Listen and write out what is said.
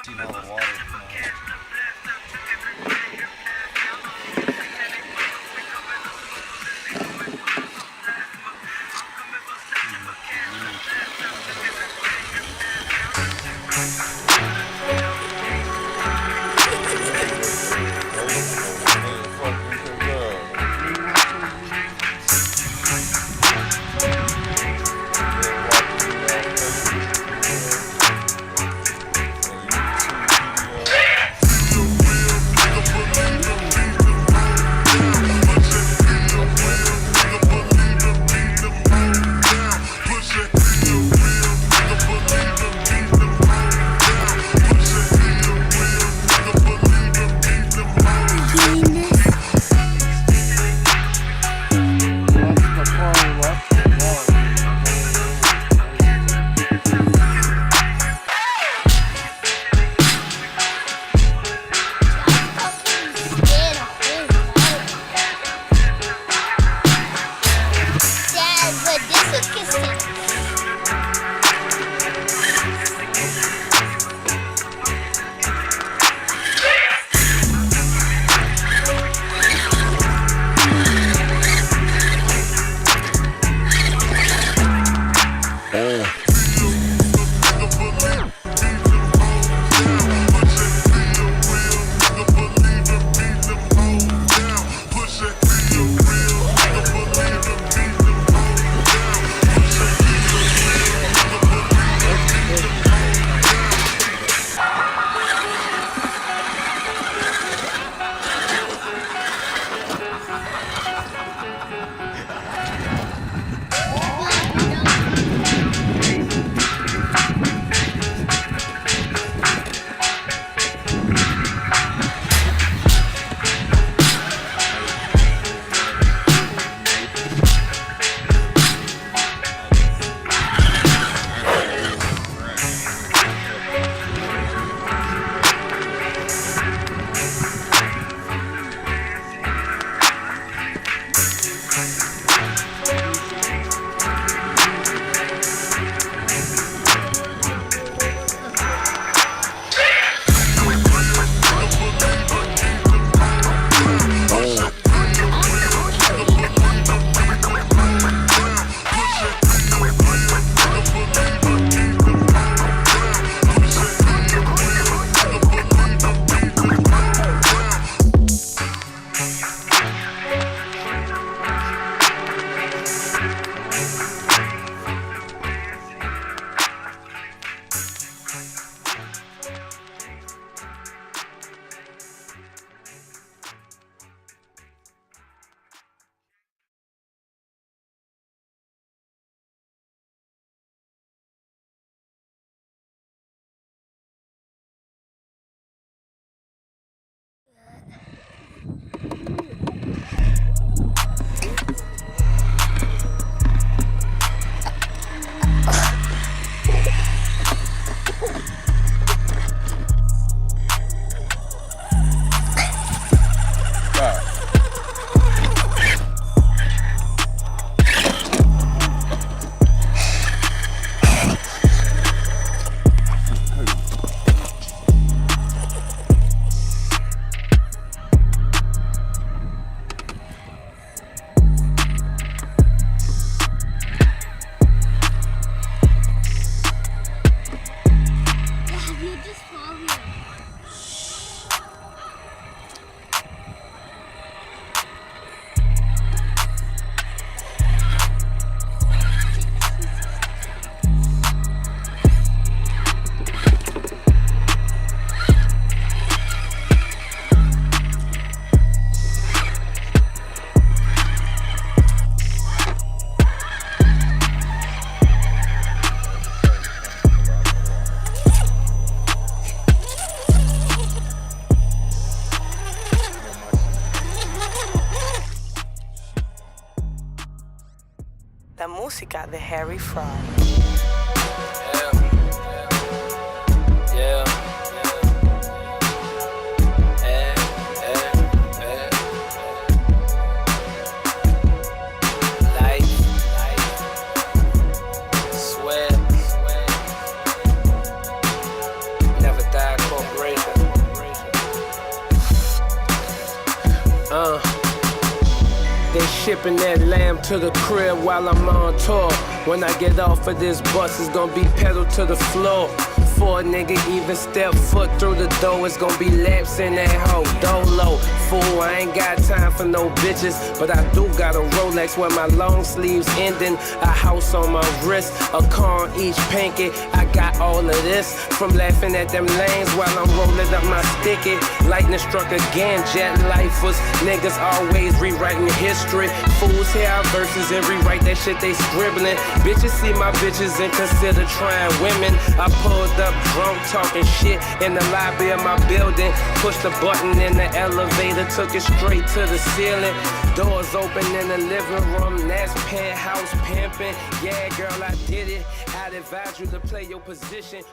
emptying all the water. La música de Harry Fry. Never die, They shipping that lamb to the crib while I'm on tour. When I get off of this bus, it's gonna be pedal to the floor. Before a nigga even step foot through the door, it's gonna be laps in that hoe. Dolo, fool, I ain't got time for no bitches, but I do got a Rolex where my long sleeves ending, a house on my wrist, a car on each pinky. I got all of this from laughing at them lanes while I'm rolling up my sticky. Lightning struck again, jet lifers. Niggas always rewriting history. Fools hear our verses and rewrite that shit they scribbling. Bitches see my bitches and consider trying women. I pulled up drunk talking shit in the lobby of my building. Pushed the button in the elevator, took it straight to the ceiling. Doors open in the living room, that's penthouse pimping. Yeah, girl, I did it. I'd advise you to play your position.